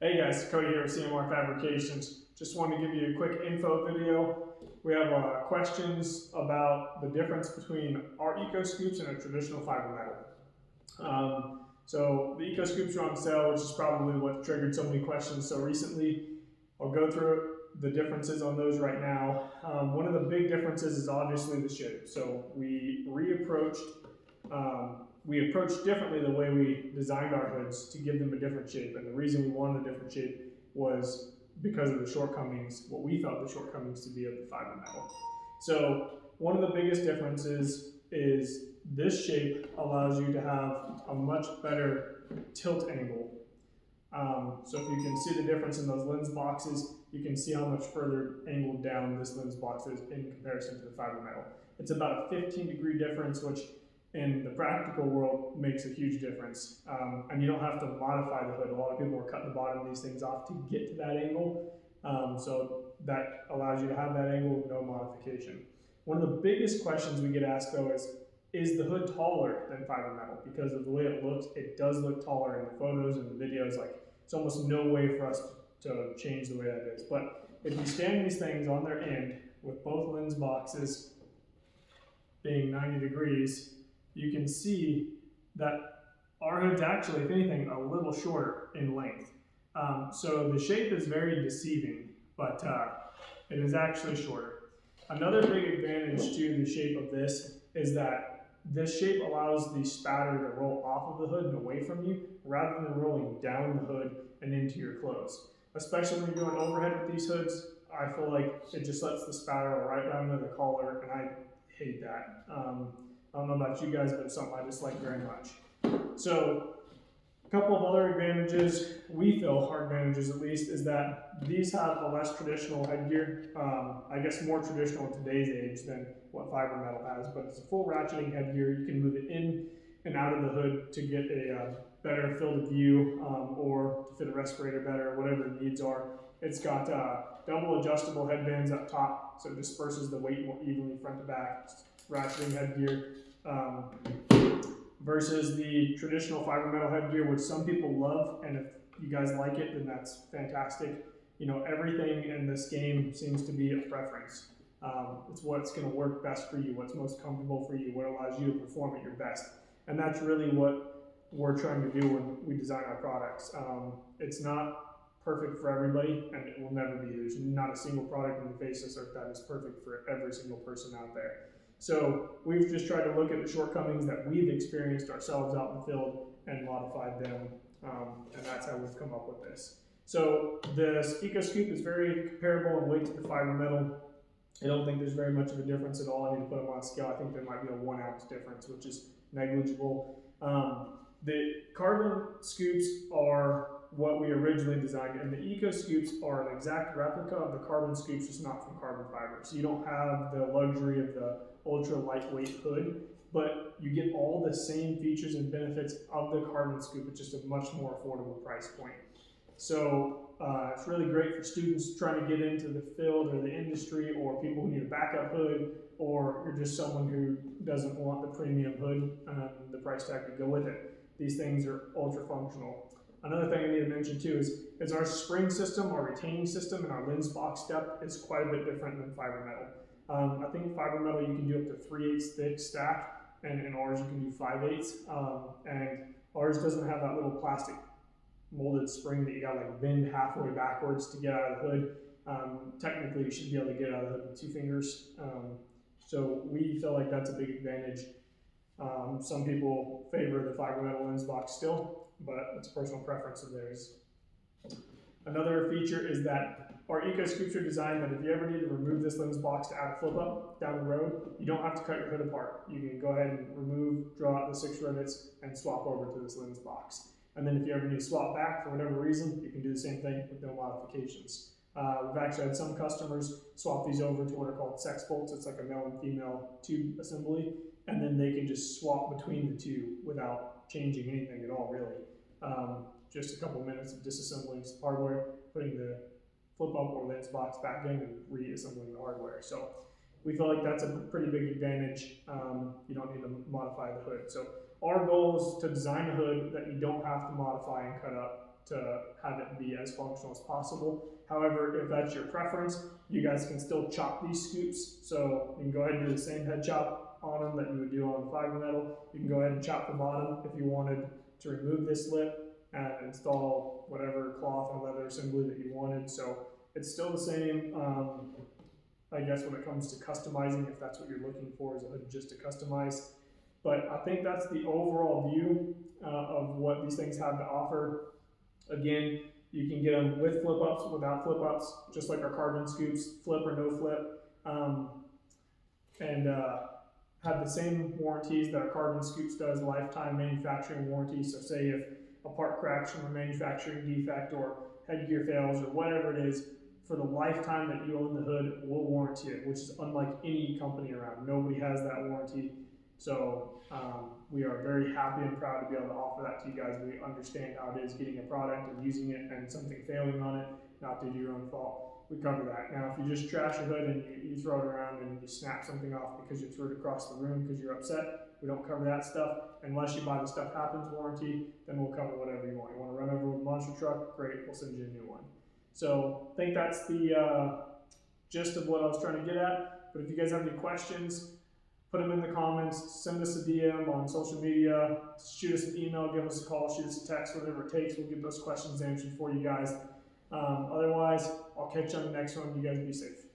Hey guys, Cody here with CMR Fabrications. Just wanted to give you a quick info video. We have questions about the difference between our Eco Scoops and a traditional fiber metal. So the Eco Scoops are on sale, which is probably what triggered so many questions so recently. I'll go through the differences on those right now. One of the big differences is obviously the shape. So we approached differently the way we designed our hoods to give them a different shape. And the reason we wanted a different shape was because of the shortcomings, what we felt the shortcomings to be of the fiber metal. So one of the biggest differences is this shape allows you to have a much better tilt angle. So if you can see the difference in those lens boxes, you can see how much further angled down this lens box is in comparison to the fiber metal. It's about a 15-degree difference, which in the practical world makes a huge difference. And you don't have to modify the hood. A lot of people are cutting the bottom of these things off to get to that angle. So that allows you to have that angle with no modification. One of the biggest questions we get asked though is the hood taller than fiber metal? Because of the way it looks, it does look taller in the photos and the videos. Like, it's almost no way for us to change the way that is. But if you stand these things on their end with both lens boxes being 90 degrees, you can see that our hood's actually, if anything, a little shorter in length. So the shape is very deceiving, but it is actually shorter. Another big advantage to the shape of this is that this shape allows the spatter to roll off of the hood and away from you, rather than rolling down the hood and into your clothes. Especially when you're doing overhead with these hoods, I feel like it just lets the spatter roll right down to the collar, and I hate that. I don't know about you guys, but it's something I dislike very much. So a couple of other advantages, we feel are advantages at least, is that these have a less traditional headgear. I guess more traditional in today's age than what fiber metal has, but it's a full ratcheting headgear. You can move it in and out of the hood to get a better field of view or to fit a respirator better, whatever the needs are. It's got double adjustable headbands up top, so it disperses the weight more evenly front to back. Ratcheting headgear versus the traditional fiber metal headgear, which some people love, and if you guys like it, then that's fantastic. You know, everything in this game seems to be a preference. It's what's going to work best for you, what's most comfortable for you, what allows you to perform at your best. And that's really what we're trying to do when we design our products. It's not perfect for everybody, and it will never be. There's not a single product on the face of this earth that is perfect for every single person out there. So we've just tried to look at the shortcomings that we've experienced ourselves out in the field and modified them, and that's how we've come up with this. So this Eco Scoop is very comparable in weight to the fiber metal. I don't think there's very much of a difference at all. I need to put them on a scale. I think there might be a 1 ounce difference, which is negligible. The carbon scoops are what we originally designed, and the Eco Scoops are an exact replica of the carbon scoops, just not from carbon fiber. So you don't have the luxury of the ultra lightweight hood, but you get all the same features and benefits of the carbon scoop at just a much more affordable price point. So it's really great for students trying to get into the field or the industry, or people who need a backup hood, or you're just someone who doesn't want the premium hood and the price tag to go with it. These things are ultra functional. Another thing I need to mention too is our spring system, our retaining system, and our lens box step is quite a bit different than fiber metal. I think fiber metal you can do up to 3/8 thick stack, and in ours you can do 5/8. And ours doesn't have that little plastic molded spring that you got like bend halfway backwards to get out of the hood. Technically you should be able to get out of the hood with 2 fingers. So we feel like that's a big advantage. Some people favor the fiber metal lens box still, but it's a personal preference of theirs. Another feature is that our Eco Scoops are designed that if you ever need to remove this lens box to add a flip up down the road, you don't have to cut your hood apart. You can go ahead and remove, draw out the 6 rivets, and swap over to this lens box. And then if you ever need to swap back for whatever reason, you can do the same thing with no modifications. We've actually had some customers swap these over to what are called sex bolts. It's like a male and female tube assembly, and then they can just swap between the two without changing anything at all, really. Just a couple minutes of disassembling some hardware, putting the flip up or lens box back in, and reassembling the hardware. So we feel like that's a pretty big advantage. You don't need to modify the hood. So our goal is to design a hood that you don't have to modify and cut up to have it be as functional as possible. However, if that's your preference, you guys can still chop these scoops. So you can go ahead and do the same head chop on them that you would do on the fiber metal. You can go ahead and chop the bottom if you wanted to remove this lip and install whatever cloth or leather assembly that you wanted. So it's still the same, I guess, when it comes to customizing, if that's what you're looking for, is just to customize. But I think that's the overall view of what these things have to offer. Again, you can get them with flip ups, without flip ups, just like our carbon scoops, flip or no flip, and have the same warranties that our carbon scoops does, lifetime manufacturing warranty. So say if a part cracks from a manufacturing defect or headgear fails or whatever it is, for the lifetime that you own the hood, we'll warranty it, which is unlike any company around. Nobody has that warranty. So we are very happy and proud to be able to offer that to you guys. We understand how it is getting a product and using it and something failing on it, not due to your own fault. We cover that. Now, if you just trash a hood and you throw it around and you snap something off because you threw it across the room because you're upset, we don't cover that stuff. Unless you buy the stuff happens warranty, then we'll cover whatever you want. You want to run over with a monster truck? Great, we'll send you a new one. So I think that's the gist of what I was trying to get at. But if you guys have any questions, put them in the comments, send us a DM on social media, shoot us an email, give us a call, shoot us a text, whatever it takes. We'll get those questions answered for you guys. Otherwise, I'll catch you on the next one. You guys be safe.